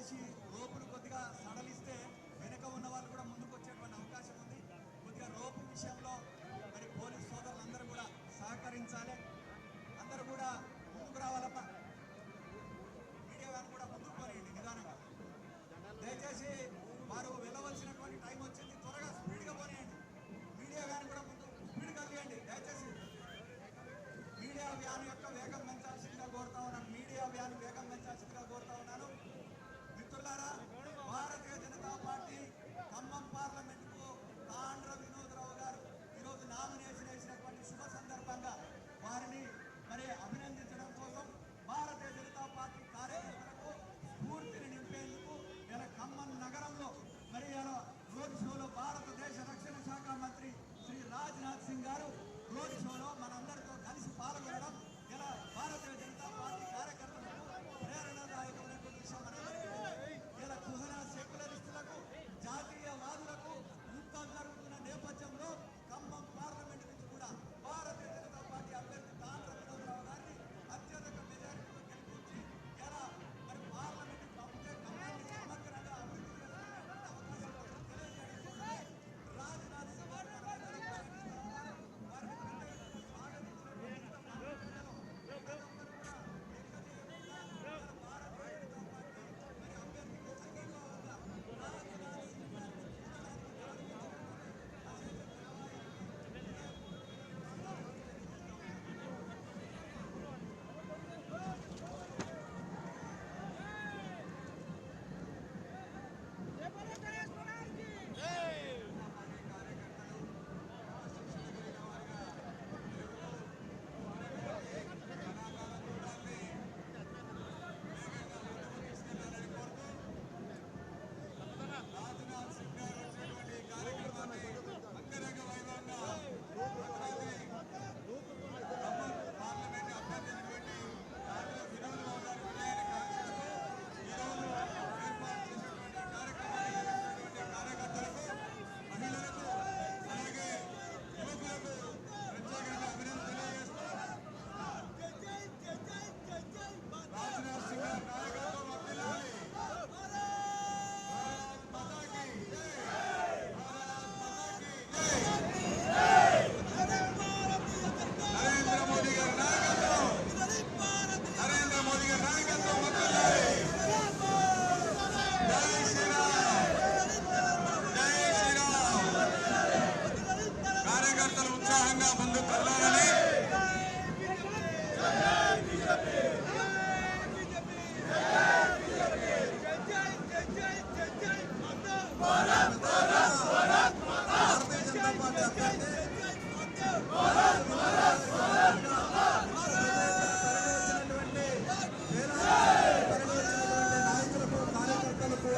దయచేసి రోపులు కొద్దిగా సడలిస్తే వెనుక ఉన్న వాళ్ళు కూడా ముందుకు వచ్చేటువంటి అవకాశం ఉంది. కొద్దిగా రోపు విషయంలో మరి పోలీస్ సోదరులందరూ కూడా సహకరించాలి. అందరూ కూడా ముందుకు రావాలమ్మా. మీడియా వ్యాన్ కూడా ముందుకు పోనీయండి నిదానంగా. దయచేసి వారు వెళ్ళవలసినటువంటి టైం వచ్చింది, త్వరగా స్పీడ్గా పోనీయండి. మీడియా వ్యాన్ కూడా ముందు స్పీడ్గా తీయండి. దయచేసి మీడియా వ్యాన్ యొక్క వేగం పెంచాల్సిందిగా కోరుతా ఉన్నాను. మీడియా వ్యాన్ వేగం పెంచాల్సిందిగా కోరుతా ఉన్నాను. మిత్రులారా, భారతీయ జనతా పార్టీ ఖమ్మం పార్లమెంటుకు తాండ్ర వినోదరావు గారు ఈరోజు నామినేషన్ వేసినటువంటి శుభ సందర్భంగా వారిని మరి అభినందించడం కోసం భారతీయ జనతా పార్టీ కార్యకర్తలకు స్ఫూర్తిని నింపేందుకు ఇలా ఖమ్మం నగరంలో మరి ఇలా రోడ్ షోలో భారతదేశ రక్షణ శాఖ మంత్రి శ్రీ రాజ్నాథ్ సింగ్ గారు రోడ్ షోలో మనందరితో కలిసి పాల్గొనడం ఇలా భారతీయ జనతా పార్టీ కార్యకర్తలకు ప్రేరణాదాయకమైనటువంటి విషయం అనేది ఇలా కుహనా సెక్యులరిస్టులకు జాతీయవాదులకు యుద్ధం జరుగుతున్న నేపథ్యంలో ఖమ్మం పార్లమెంటు నుంచి కూడా భారతీయ జనతా పార్టీ అభ్యర్థి తాండ్ర వినోదరావు గారిని అత్యధిక మెజారిటీతో గెలిపించి ఇలా మరి పార్లమెంటు పంపితే ఖమ్మాన్ని సమగ్రంగా అభివృద్ధి చేసుకునేటువంటి అవకాశం తెలియజేయడం కోసమే రాజ్నాథ్ సింగ్ గారు వారిని నాయకులకు కార్యకర్తలకు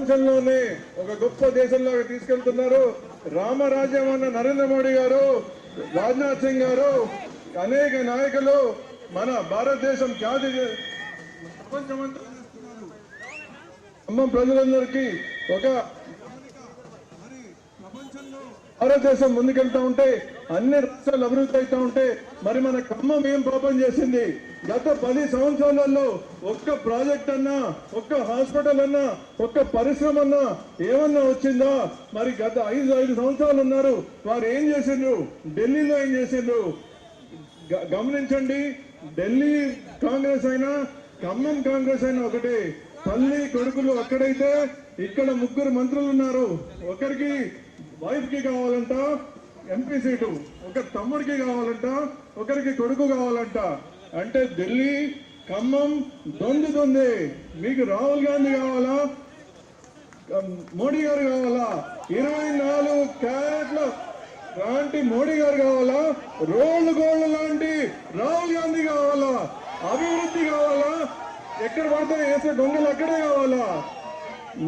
ప్రపంచంలోనే ఒక గొప్ప దేశంలోకి తీసుకెళ్తున్నారు. రామరాజ్యం అన్న నరేంద్ర మోడీ గారు, రాజ్నాథ్ సింగ్ గారు, అనేక నాయకులు మన భారతదేశం ఖ్యాతి ప్రపంచమంతా ఖమ్మం ప్రజలందరికీ ఒక భారతదేశం ముందుకెళ్తా ఉంటే అన్ని రాష్ట్రాలు అభివృద్ధి అవుతా ఉంటే మరి మన ఖమ్మం ఏం పాపం చేసింది? గత 10 సంవత్సరాలలో ఒక్క ప్రాజెక్ట్ అన్నా, ఒక్క హాస్పిటల్ అన్నా, ఒక్క పరిశ్రమ అన్నా ఏమన్నా వచ్చిందా? మరి గత 5 సంవత్సరాలు ఉన్నారు, వారు ఏం చేసిండ్రు? ఢిల్లీలో ఏం చేసిండ్రు? గమనించండి, ఢిల్లీ కాంగ్రెస్ అయినా ఖమ్మం కాంగ్రెస్ అయినా ఒకటే. తల్లి కొడుకులు అక్కడైతే ఇక్కడ 3 మంత్రులు ఉన్నారు. ఒకరికి వైఫ్ కి కావాలంట ఎంపీ సీటు, ఒక తమ్ముడికి కావాలంట, ఒకరికి కొడుకు కావాలంట. అంటే ఢిల్లీ ఖమ్మం దొందుతుంది. మీకు రాహుల్ గాంధీ కావాలా, మోడీ గారు కావాలా? 24 క్యారెట్ల లాంటి మోడీ గారు కావాలా? రోడ్లు గోల్డ్ లాంటి రాహుల్ గాంధీ కావాలా? అభివృద్ధి కావాలా? ఎక్కడ పడితే వేసే దొంగలు అక్కడే కావాలా?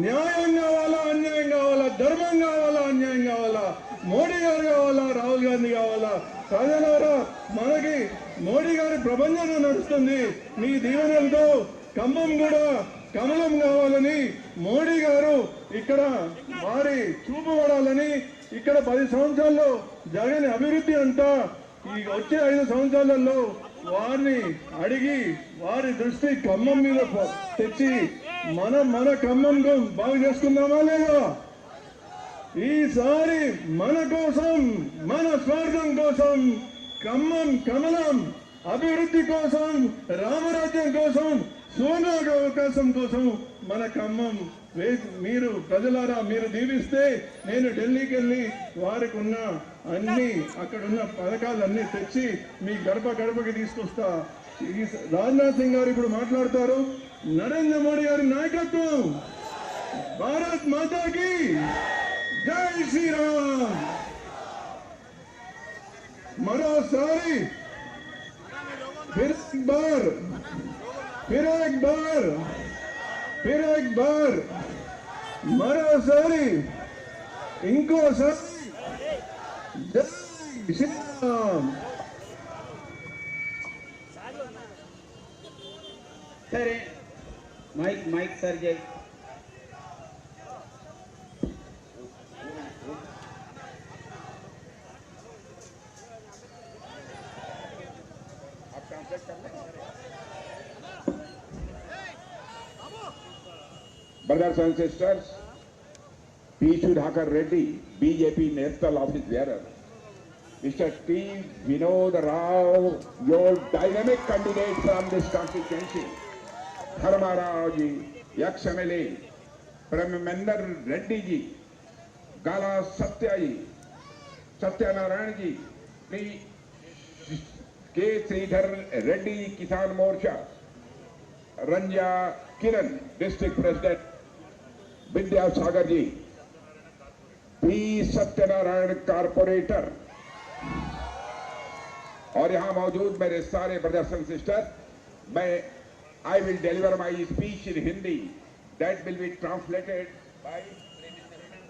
న్యాయం కావాలా, అన్యాయం కావాలా? ధర్మం కావాలా, అన్యాయం కావాలా? మోడీ గారు కావాలా, రాహుల్ గాంధీ కావాలా? ప్రజలారా, మనకి మోడీ గారి ప్రపంచం నడుస్తుంది. మీ దీవెనలతో ఖమ్మం కూడా కమలం కావాలని మోడీ గారు ఇక్కడ వారి చూపబడాలని, ఇక్కడ 10 సంవత్సరాల్లో జగన్ అభివృద్ధి అంతా ఈ వచ్చే 5 సంవత్సరాలలో వారిని అడిగి వారి దృష్టి ఖమ్మం మీద తెచ్చి మన ఖమ్మం బాగు చేసుకుందామా లేదా? ఈసారి మన కోసం, మన స్వార్థం కోసం, ఖమ్మం కమలం అభివృద్ధి కోసం, రామరాజ్యం కోసం, సోనాగ అవకాశం కోసం మన ఖమ్మం మీరు ప్రజలారా మీరు దీవిస్తే నేను ఢిల్లీకి వెళ్ళి వారికి ఉన్న అన్ని అక్కడున్న పథకాలన్నీ తెచ్చి మీ గడపకి తీసుకొస్తా. రాజ్నాథ్ సింగ్ గారు ఇప్పుడు మాట్లాడతారు. నరేంద్ర మోడీ గారి నాయకత్వం, భారత్ మాతాకి జై శ్రీరామ్. మరోసారి फिर एक बार మరోసారి ఇంకోసారి జై శ్రీరామ్. సరే మైక్ సర్ జై. Brothers and sisters, P. Sudhakar Reddy, BJP National Office Bearer, Mr. T. Vinod Rao, your dynamic candidate from this constituency, Dharmarao ji, ex-MLA, Pramendra Reddy ji, Gala Satya ji, Satyanarayan ji, K. Sridhar Reddy, Kisan Morcha, Ranja Kiran, District President, Vidyasagar ji, P Satyanarayana corporator और यहां मौजूद मेरे सारे brothers and sister, I will deliver my speech in Hindi that will be translated by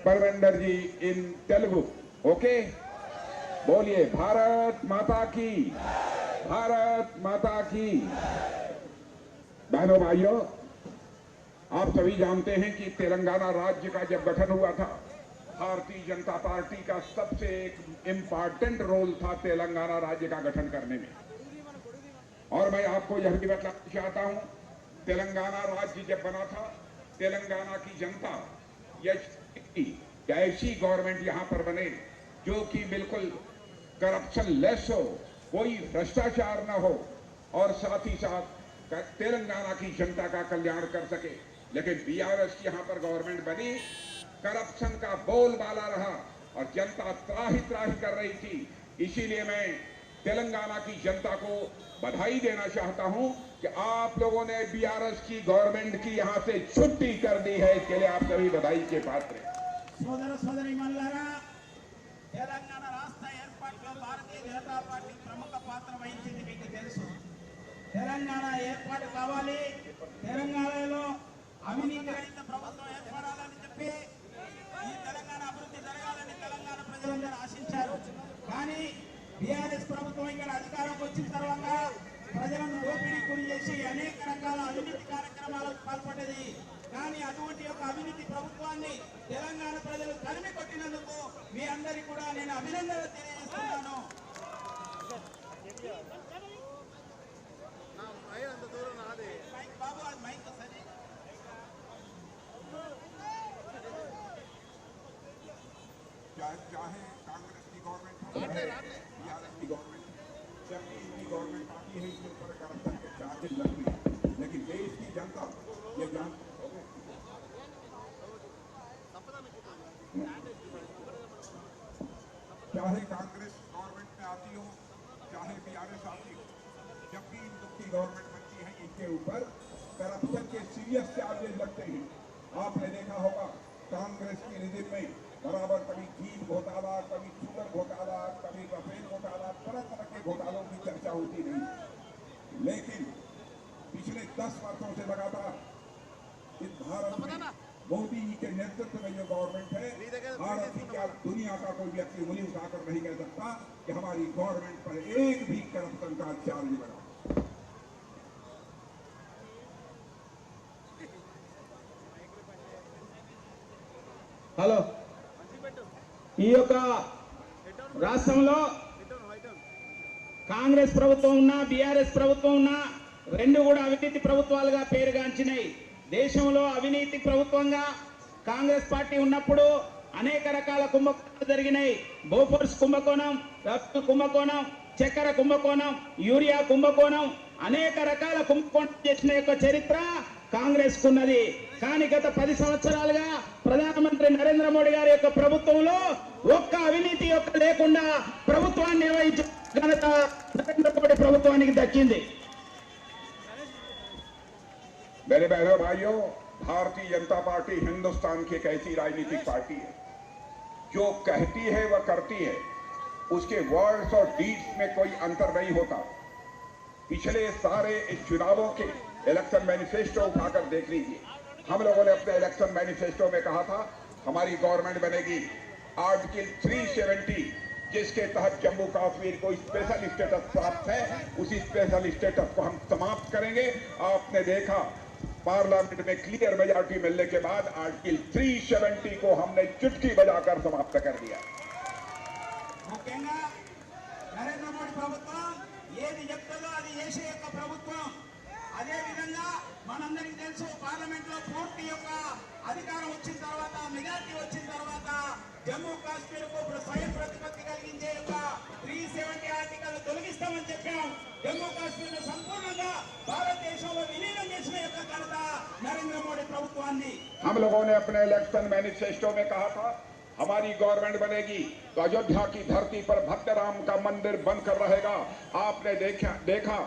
Parmendra ji in Telugu. Okay, बोलिए भारत माता की, भारत माता की. बहनों भाइयों, आप सभी जानते हैं कि तेलंगाना राज्य का जब गठन हुआ था, भारतीय जनता पार्टी का सबसे एक इम्पॉर्टेंट रोल था तेलंगाना राज्य का गठन करने में. और मैं आपको यह भी बताना चाहता हूं, तेलंगाना राज्य जब बना था, तेलंगाना की जनता यह ऐसी गवर्नमेंट यहां पर बने जो कि बिल्कुल करप्शन लेस हो, कोई भ्रष्टाचार न हो और साथ ही साथ तेलंगाना की जनता का कल्याण कर सके. लेकिन बीआरएस की यहां पर गवर्नमेंट बनी, करप्शन का बोलबाला रहा और जनता त्राही कर रही थी. इसीलिए मैं तेलंगाना की जनता को बधाई देना चाहता हूं कि आप लोगों ने बीआरएस की गवर्नमेंट की यहां से छुट्टी कर दी है. इसके लिए आप सभी बधाई के पात्र हैं. సోదర సోదరీమణులారా, తెలంగాణ రాష్ట్ర ఏర్పాటులో భారతీయ జనతా పార్టీ ప్రముఖ పాత్ర వహించింది మీకు తెలుసు. తెలంగాణ ఏర్పాటు కావాలి, తెలంగాణలో అవినీతి రహిత ప్రభుత్వం ఏర్పడాలని బీఆర్ఎస్ ప్రభుత్వం ఇక్కడ అధికారంకి వచ్చిన తర్వాత ప్రజలను దోపిడీ గురి చేసి అనేక రకాల అవినీతి కార్యక్రమాలకు పాల్పడ్డది. కానీ అటువంటి యొక్క అవినీతి ప్రభుత్వాన్ని తెలంగాణ ప్రజలు తరిమి కొట్టినందుకు మీ అందరికీ కూడా నేను అభినందనలు తెలియజేస్తున్నాను. బాబు అది మైక్ సరే. चाहे कांग्रेस की गवर्नमेंट बीआरएस की गवर्नमेंट जबकि इनकी गवर्नमेंट आती है इसके ऊपर करप्शन के चार्जेस लगती है, लेकिन देश की जनता ये जान चाहे कांग्रेस गवर्नमेंट में आती हो चाहे बीआरएस आती हो, जबकि इन लोग की गवर्नमेंट बनती है इनके ऊपर करप्शन के सीरियस चार्जेस लगते हैं। आपने देखा होगा कांग्रेस की रिजिम में बराबर कभी घी घोटाला, कभी शुगर घोटाला, कभी रफेल घोटाला, तरह तरह के घोटालों की चर्चा होती रही। लेकिन पिछले 10 वर्षों से लगातार इस भारत में मोदी जी के नेतृत्व में जो गवर्नमेंट है, भारत की क्या दुनिया का कोई व्यक्ति उंगली उठाकर नहीं कह सकता कि हमारी गवर्नमेंट पर एक भी करप्शन का चार्ज नहीं बना। హలో, ఈ యొక్క రాష్ట్రంలో కాంగ్రెస్ ప్రభుత్వం ఉన్నా బీఆర్ఎస్ ప్రభుత్వం ఉన్నా రెండు కూడా అవినీతి ప్రభుత్వాలుగా పేరుగాంచినాయి. దేశంలో అవినీతి ప్రభుత్వంగా కాంగ్రెస్ పార్టీ ఉన్నప్పుడు అనేక రకాల కుంభకోణాలు జరిగినాయి. బోఫోర్స్ కుంభకోణం, రఫేల్ కుంభకోణం, చక్కెర కుంభకోణం, యూరియా కుంభకోణం, అనేక రకాల కుంభకోణం చేసిన యొక్క చరిత్ర కాంగ్రెస్ కున్నది. కానీ గత 10 సంవత్సరాలుగా ప్రధానమంత్రి నరేంద్ర మోడీ గారి యొక్క ప్రభుత్వంలో ఒక్క అవినీతి యొక్క లేకుండా ప్రభుత్వాన్ని నిర్వహించిన ఘనత నరేంద్ర మోడీ ప్రభుత్వానికి దక్కింది. मेरे बहनों भाइयों, भारतीय जनता पार्टी हिंदुस्तान की एक ऐसी राजनीतिक पार्टी है जो कहती है वह करती है, उसके वर्ड्स और डीड्स में कोई अंतर नहीं होता। पिछले सारे चुनावों के इलेक्शन मैनिफेस्टो उठाकर देख लीजिए। हम लोगों ने अपने इलेक्शन मैनिफेस्टो में कहा था हमारी गवर्नमेंट बनेगी आर्टिकल 370, जिसके तहत जम्मू कश्मीर को स्पेशल स्टेटस प्राप्त है, उसी स्पेशल स्टेटस को हम समाप्त करेंगे। आपने देखा पार्लियामेंट में क्लियर मेजॉरिटी मिलने के बाद आर्टिकल 370 को हमने चुटकी बजाकर समाप्त कर दिया। ముఖ్యంగా నరేంద్ర మోడీ ప్రభుత్వం ఏది చెప్తుందో అది చేసే యొక్క ప్రభుత్వం. అదే విధంగా మనందరికీ తెలుసు పార్లమెంట్ లో పూర్తి యొక్క అధికారం వచ్చిన తర్వాత, మెజార్టీ వచ్చిన తర్వాత జమ్మూ కాశ్మీర్ కు స్వయం ప్రతిపత్తి కలిగించే యొక్క 370 ఆర్టికల్ తొలగిస్తామని చెప్పాం. జమ్మూ కాశ్మీర్ ను సంపూర్ణంగా భారతదేశంలో విలీనం చేసిన యొక్క ఘనత నరేంద్ర మోడీ ప్రభుత్వాన్ని. हम लोगों ने अपने इलेक्शन मैनिफेस्टो में कहा था हमारी गवर्नमेंट बनेगी तो अयोध्या की धरती पर भक्त राम का मंदिर बनकर रहेगा। आपने देखा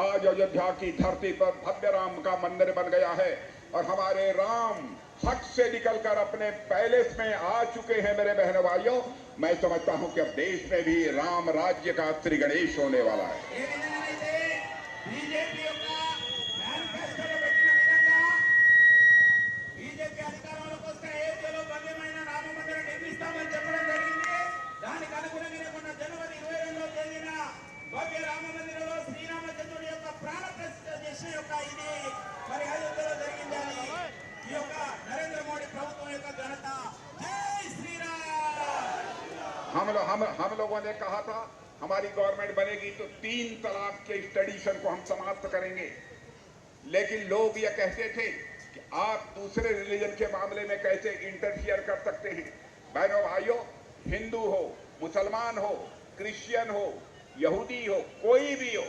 आज अयोध्या की धरती पर भव्य राम का मंदिर बन गया है और हमारे राम हट से निकलकर अपने पैलेस में आ चुके हैं। मेरे बहनों भाइयों, मैं समझता हूं कि अब देश में भी राम राज्य का श्री गणेश होने वाला है। बीजेपी మేనిఫెస్టోలో పెట్టిన విధంగా బీజేపీ అధికారంలోకి వస్తే ఏపీలో భవ్యమైన రామ మందిరం నిర్మిస్తామని చెప్పడం జరిగింది. దానికి అనుగుణంగా మొన్న జనవరి 22వ తేదీన భవ్య రామ మందిరంలో శ్రీరామచంద్రుడి యొక్క ప్రాణ ప్రతిష్ఠ చేసిన యొక్క ఇది మరి అయోధ్యలో జరిగిందని ఈ యొక్క నరేంద్ర మోడీ ప్రభుత్వం యొక్క ఘనత. జై శ్రీరామ్. हम लोगों ने कहा था हमारी गवर्नमेंट बनेगी तो 3 तलाक के ट्रेडिशन को हम समाप्त करेंगे, लेकिन लोग ये कहते थे कि आप दूसरे रिलीजन के मामले में कैसे इंटरफियर कर सकते हैं। बहनों भाइयों, हिंदू हो, मुसलमान हो, क्रिश्चियन हो, यहूदी हो, कोई भी हो,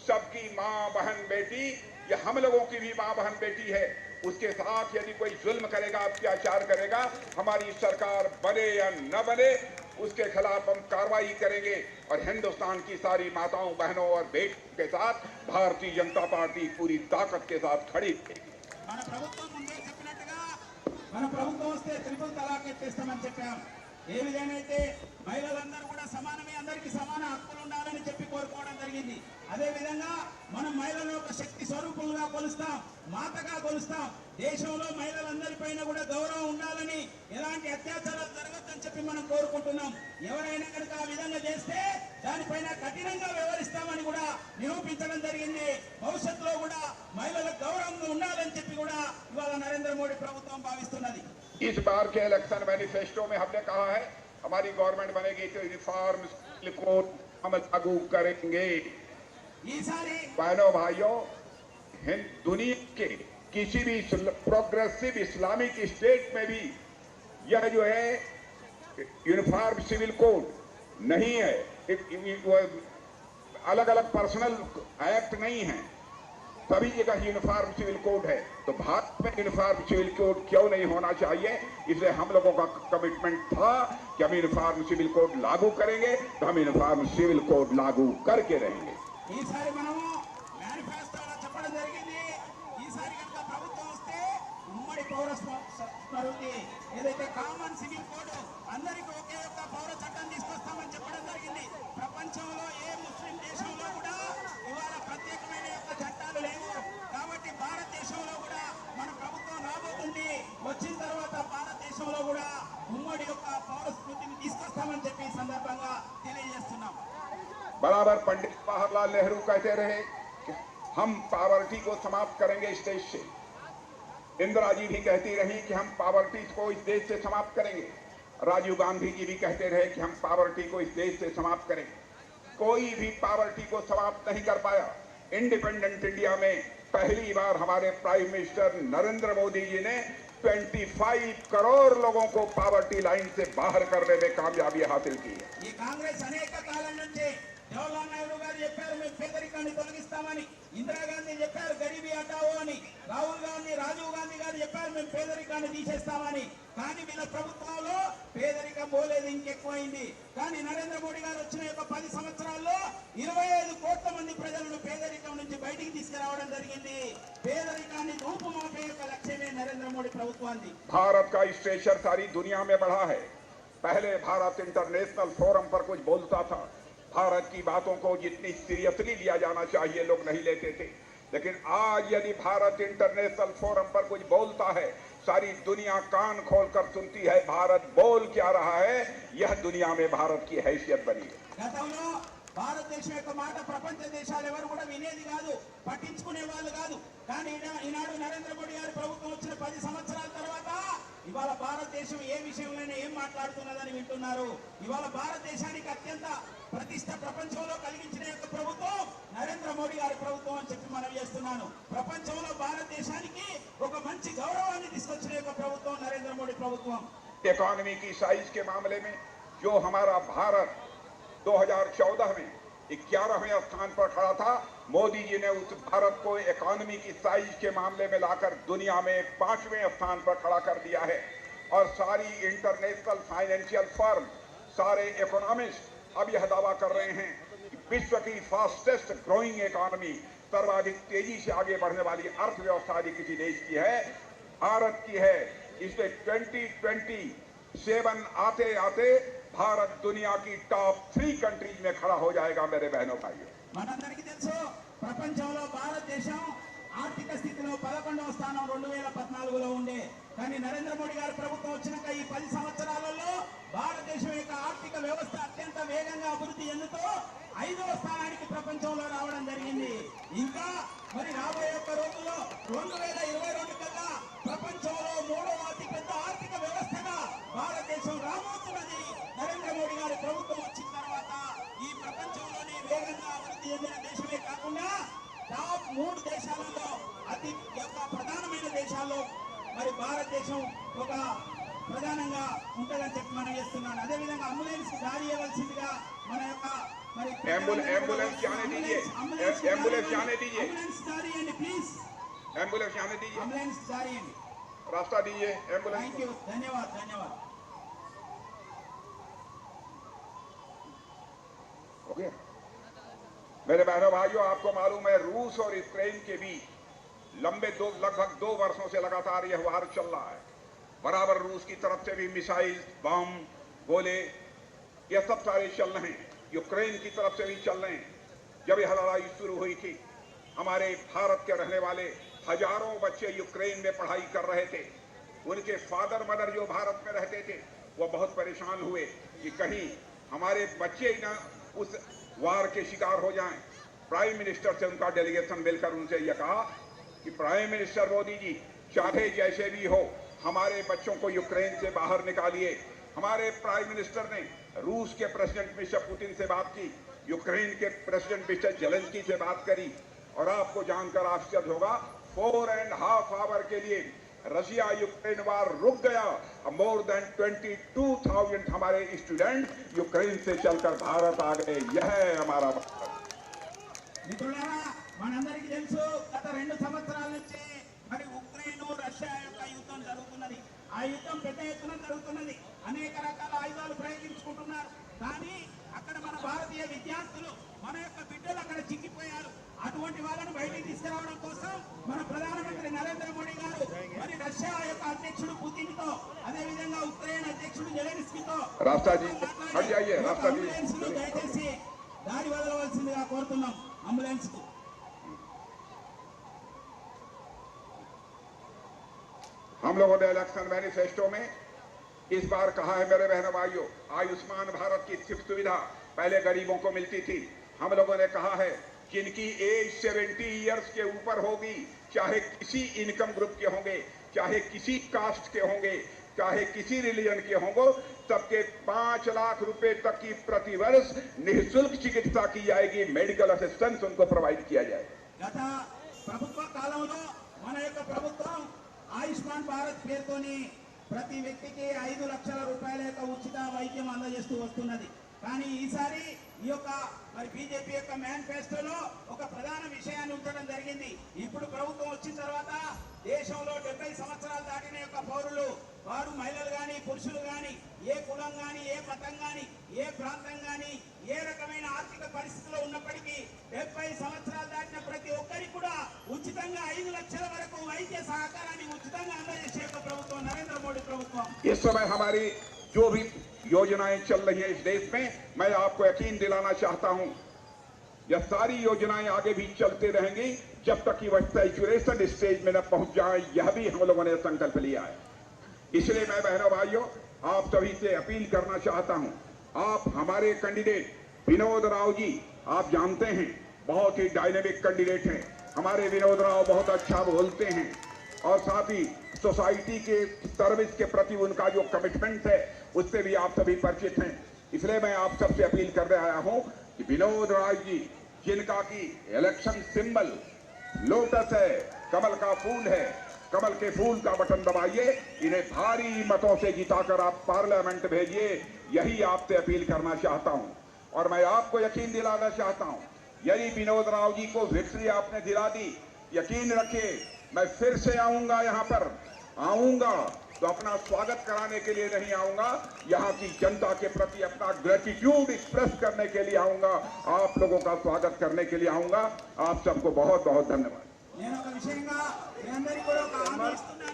सबकी माँ बहन बेटी, ये हम लोगों की भी माँ बहन बेटी है। उसके साथ यदि कोई जुल्म करेगा, अत्याचार करेगा, हमारी सरकार बने या न बने, उसके खिलाफ हम कार्रवाई करेंगे और हिंदुस्तान की सारी माताओं बहनों और बेटियों के साथ भारतीय जनता पार्टी पूरी ताकत के साथ खड़ी थी। మన ప్రభుత్వం ముందే చెప్పినట్టుగా మన ప్రభుత్వం వస్తే ట్రిపుల్ తలాక్ ఎత్తేస్తామని చెప్పాం. ఏ విధంగా అయితే మహిళలందరూ కూడా సమానమే, అందరికీ సమాన హక్కులు ఉండాలని చెప్పి కోరుకోవడం జరిగింది. అదే విధంగా మనం మహిళలను ఒక శక్తి స్వరూపులుగా కొలుస్తాం, మాతగా కొలుస్తాం. దేశంలో మహిళలందరిపైన కూడా గౌరవం ఉండాలని, ఎలాంటి అత్యాచారాలు జరగద్దని చెప్పి మనం కోరుకుంటున్నాం. ఎవరైనా కనుక ఆ విధంగా చేస్తే దానిపైన కఠినంగా వ్యవహరిస్తామని కూడా నిరూపించడం జరిగింది. భవిష్యత్తులో కూడా మహిళలకు గౌరవంగా ఉండాలని చెప్పి కూడా ఇవాళ నరేంద్ర మోడీ ప్రభుత్వం భావిస్తున్నది. इस बार के इलेक्शन मैनिफेस्टो में हमने कहा है हमारी गवर्नमेंट बनेगी तो यूनिफॉर्म सिविल कोड हम लागू करेंगे। ఈసారి बहनों भाइयों, दुनिया के किसी भी प्रोग्रेसिव इस्लामिक स्टेट में भी यह जो है यूनिफॉर्म सिविल कोड नहीं है, अलग अलग पर्सनल एक्ट नहीं है, सभी जगह यूनिफॉर्म सिविल कोड है। तो भारत में यूनिफॉर्म सिविल कोड क्यों नहीं होना चाहिए? इसलिए हम लोगों का कमिटमेंट था कि हम यूनिफॉर्म सिविल कोड लागू करेंगे, तो हम यूनिफॉर्म सिविल कोड लागू करके रहेंगे। ఈసారి మనము మేనిఫెస్టోలో చెప్పడం జరిగింది, ఈసారి కనుక ప్రభుత్వం వస్తే ఉమ్మడి పౌర స్మృతి ఏదైతే కామన్ సివిల్ కోడ్ అందరికీ ఒకే ఒక్క పౌర చట్టం తీసుకొస్తామని చెప్పడం జరిగింది. ప్రపంచంలో ఏ ముస్లిం దేశంలో కూడా ఇవాళ ప్రత్యేకమైన యొక్క చట్టాలు లేవు. కాబట్టి భారతదేశంలో కూడా మన ప్రభుత్వం రాబోతుంది. వచ్చిన తర్వాత భారతదేశంలో కూడా ఉమ్మడి యొక్క పౌర స్మృతిని తీసుకొస్తామని చెప్పి ఈ సందర్భంగా తెలియజేస్తున్నాం. बराबर पंडित जवाहरलाल नेहरू कहते रहे कि हम पॉवर्टी को समाप्त करेंगे इस देश से। इंदिरा जी भी कहती रही कि हम पॉवर्टी को इस देश से समाप्त करेंगे। राजीव गांधी जी भी कहते रहे कि हम पॉवर्टी को इस देश से समाप्त करेंगे। कोई भी पॉवर्टी को समाप्त नहीं कर पाया। इंडिपेंडेंट इंडिया में पहली बार हमारे प्राइम मिनिस्टर नरेंद्र मोदी जी ने 25 करोड़ लोगों को पॉवर्टी लाइन से बाहर करने में कामयाबी हासिल की है। ఈ కాంగ్రెస్ అనేక కాలం నుంచి జవహర్లాల్ నెహ్రూ గారు చెప్పారు మేము పేదరికాన్ని తొలగిస్తామని, ఇందిరాగాంధీ చెప్పారు గరీబీ హటావో అని, రాజీవ్ గాంధీ గారు చెప్పారు మేము పేదరికాన్ని తీసేస్తామని. కానీ వీళ్ళ ప్రభుత్వంలో పేదరికం పోలేదు, ఇంకెక్కువైంది. కానీ నరేంద్ర మోడీ గారు వచ్చిన యొక్క 10 సంవత్సరాల్లో 25 కోట్ల మంది ప్రజలను పేదరికం నుంచి బయటికి తీసుకురావడం జరిగింది. పేదరికాన్ని రూపుమాపే యొక్క లక్ష్యమే నరేంద్ర మోడీ ప్రభుత్వాన్ని. भारत का स्टेचर सारी दुनिया में बढ़ा है। पहले भारत इंटरनेशनल फोरम पर कुछ बोलता था, भारत की बातों को जितनी सीरियसली लिया जाना चाहिए लोग नहीं लेते थे। लेकिन आज यदि भारत इंटरनेशनल फोरम पर कुछ बोलता है, सारी दुनिया कान खोलकर सुनती है भारत बोल क्या रहा है। यह दुनिया में भारत की हैसियत बनी है। గతంలో భారతదేశం యొక్క మాట ప్రపంచ దేశాలు ఎవరు కూడా వినేది కాదు, పట్టించుకునే వాళ్ళు కాదు. కానీ ఈనాడు నరేంద్ర మోడీ గారి ప్రభుత్వం వచ్చిన 10 సంవత్సరాల తర్వాత ఇవాళ భారతదేశం ఏ విషయంలోనే ఏం మాట్లాడుతున్నదని వింటున్నారు. ఇవాళ భారతదేశానికి అత్యంత ప్రతిష్ట ప్రపంచంలో కలిగించిన యొక్క ప్రభుత్వం నరేంద్ర మోడీ గారి ప్రభుత్వం అని చెప్పి మనం చేస్తున్నాను. ప్రపంచంలో భారతదేశానికి ఒక మంచి గౌరవాన్ని తీసుకొచ్చిన యొక్క ప్రభుత్వం నరేంద్ర మోడీ ప్రభుత్వం. इकोनॉमी की साइज के मामले में जो हमारा भारत 2014 में 11वें स्थान पर खड़ा था, मोदी जी ने उस भारत को इकोनॉमी की साइज के मामले में लाकर दुनिया में 5वें स्थान पर खड़ा कर दिया है। और सारी इंटरनेशनल फाइनेंशियल फर्म, सारे इकोनॉमिस्ट अब यह दावा कर रहे हैं कि विश्व की फास्टेस्ट ग्रोइंग इकोनॉमी, सर्वाधिक तेजी से आगे बढ़ने वाली अर्थव्यवस्था यदि किसी देश की है, भारत की है। इसलिए 2027 आते आते भारत दुनिया की टॉप 3 कंट्रीज में खड़ा हो जाएगा। मेरे बहनों भाइयों, మనందరికీ తెలుసు ప్రపంచంలో భారతదేశం ఆర్థిక స్థితిలో 11వ స్థానం 2014లో ఉండే. కానీ నరేంద్ర మోడీ గారి ప్రభుత్వం వచ్చినాక ఈ 10 సంవత్సరాలలో భారతదేశం యొక్క ఆర్థిక వ్యవస్థ అత్యంత వేగంగా అభివృద్ధి చెందుతూ 5వ స్థానానికి ప్రపంచంలో రావడం జరిగింది. ఇంకా మరి రాబోయే యొక్క రోజుల్లో 2022 కల్లా ప్రపంచంలో 3వ అతిపెద్ద ఆర్థిక వ్యవస్థగా భారతదేశం రాబోతున్నది. నరేంద్ర మోడీ గారి ప్రభుత్వం వచ్చిన తర్వాత ఈ ప్రపంచంలోనే వేగంగా అభివృద్ధి చెందిన దేశమే కాకుండా టాప్ 3 దేశాలలో అతి యొక్క ప్రధానమైన దేశాల్లో మరి భారతదేశం ఒక ప్రధానంగా ఉంటుందని చెప్పి మనం చేస్తున్నాను. అదేవిధంగా అంబులెన్స్ జారీ చేయవలసిందిగా మన యొక్క మరి एम्बुलेंस जाने दीजिए, एम्बुलेंस जाने दीजिए, అంబులెన్స్ జారీ చేయండి ప్లీజ్, एम्बुलेंस जाने दीजिए, అంబులెన్స్ జారీ చేయండి. रास्ता दीजिए एम्बुलेंस థ్యాంక్ యూ, ధన్యవాद. हो गया। मेरे बहनों भाइयों, आपको मालूम है रूस और यूक्रेन के बीच लगभग 2 वर्षों से लगातार यह वार चल रहा है। बराबर रूस की तरफ से भी मिसाइल, बम, गोले, ये सब सारे चल रहे हैं। यूक्रेन की तरफ से भी चल रहे हैं। जब यह लड़ाई शुरू हुई थी, हमारे भारत के रहने वाले हजारों बच्चे यूक्रेन में पढ़ाई कर रहे थे। उनके फादर मदर जो भारत में रहते थे वो बहुत परेशान हुए कि कहीं हमारे बच्चे ना उस वार के शिकार हो जाएं। प्राइम मिनिस्टर से उनका डेलीगेशन मिलकर उनसे यह कहा कि प्राइम मिनिस्टर मोदी जी, चाहे जैसे भी हो हमारे बच्चों को यूक्रेन से बाहर निकालिए। हमारे प्राइम मिनिस्टर ने रूस के प्रेसिडेंट मिस्टर पुतिन से बात की, यूक्रेन के प्रेसिडेंट मिस्टर जेलेंस्की से बात करी, और आपको जानकर आश्चर्य होगा 4.5 आवर के लिए रशिया यूक्रेन वार रुक गया। मोर देन 22,000 हमारे स्टूडेंट यूक्रेन से चलकर भारत आ गए। यह है हमारा भारत। మిత్రులారా, మనందరికీ తెలుసు గత 2 సంవత్సరాల నుంచి మరి ఉక్రెయిన్ రష్యా యొక్క యుద్ధం జరుగుతున్నది. ఆ యుద్ధం పెద్ద ఎత్తున జరుగుతున్నది. అనేక రకాల ఆయుధాలు ప్రయోగించుకుంటున్నారు. కానీ అక్కడ మన భారతీయ విద్యార్థులు, మన యొక్క బిడ్డలు అక్కడ చిక్కిపోయారు. అటువంటి వాళ్ళను బయటికి తీసుకురావడం కోసం మన ప్రధానమంత్రి నరేంద్ర మోడీ గారు మరి రష్యా యొక్క అధ్యక్షుడు పుతిన్ తో, అదే విధంగా ఉక్రెయిన్ అధ్యక్షుడు జెలెన్స్కీతో దయచేసి దారి వదలవలసిందిగా కోరుతున్నాం. అంబులెన్స్ కు हम लोगों ने इलेक्शन मैनिफेस्टो में इस बार कहा है, मेरे बहनों भाइयों, आयुष्मान भारत की सिर्फ सुविधा पहले गरीबों को मिलती थी। हम लोगों ने कहा है जिनकी एज 70 इयर्स के ऊपर होगी, चाहे किसी इनकम ग्रुप के होंगे, चाहे किसी कास्ट के होंगे, चाहे किसी रिलीजन के होंगे, सबके 5 लाख रुपए तक की प्रतिवर्ष निःशुल्क चिकित्सा की जाएगी। मेडिकल असिस्टेंस उनको प्रोवाइड किया जाएगा। గత ప్రభుత్వ కాలంలో మన యొక్క ప్రభుత్వం ఆయుష్మాన్ భారత్ పేరుతోని ప్రతి వ్యక్తికి 5 లక్షల రూపాయల యొక్క ఉచిత వైద్యం అందజేస్తూ వస్తున్నది. కానీ ఈసారి ఈ యొక్క మరి బీజేపీ యొక్క మేనిఫెస్టోలో ఒక ప్రధాన విషయాన్ని ఉంచడం జరిగింది. ఇప్పుడు ప్రభుత్వం వచ్చిన తర్వాత దేశంలో 70 సంవత్సరాలు దాటిన యొక్క పౌరులు, వారు మహిళలు కానీ పురుషులు కానీ, ఏ కులం కానీ, ఏ మతం కానీ, ఏ ప్రాంతం కానీ, ఏ రకమైన ఆర్థిక పరిస్థితిలో ఉన్నప్పటికీ 70 సంవత్సరాలు దాటిన ప్రతి ఒక్కరికి కూడా ఉచితంగా 5 లక్షల వరకు వైద్య సహకారాన్ని ఉచితంగా అందజేసే యొక్క ప్రభుత్వం నరేంద్ర మోడీ ప్రభుత్వం. इस समय हमारी जो भी योजनाएं चल रही हैं इस देश में, मैं आपको यकीन दिलाना चाहता हूं, यह सारी योजनाएं आगे भी चलते रहेंगी जब तक कि वह सैचुरेशन स्टेज में न पहुंच जाए। यह भी हम लोगों ने संकल्प लिया है। इसलिए मैं बहनों भाइयों आप सभी से अपील करना चाहता हूं, आप हमारे कैंडिडेट विनोद राव जी, आप जानते हैं बहुत ही डायनेमिक कैंडिडेट हैं। हमारे विनोद राव बहुत अच्छा बोलते हैं और साथ ही सोसाइटी के सर्विस के प्रति उनका जो कमिटमेंट है उससे भी आप सभी परिचित हैं। इसलिए मैं आप सबसे अपील कर रहा हूं कि विनोद राव जी, जिनका की इलेक्शन सिंबल लोटस है, कमल का फूल है, कमल के फूल का बटन दबाइए, इन्हें भारी मतों से जिताकर आप पार्लियामेंट भेजिए। यही आपसे अपील करना चाहता हूं। और मैं आपको यकीन दिलाना चाहता हूं, यदि विनोद राव जी को विक्ट्री आपने दिला दी, यकीन रखिए मैं फिर से आऊंगा, यहां पर आऊंगा तो अपना स्वागत कराने के लिए नहीं आऊंगा, यहां की जनता के प्रति अपना ग्रेटिट्यूड एक्सप्रेस करने के लिए आऊंगा, आप लोगों का स्वागत करने के लिए आऊंगा। आप सबको बहुत बहुत धन्यवाद। నేను ఒక విషయంగా మీ అందరికీ కూడా ఒక హామీ ఇస్తున్నాను.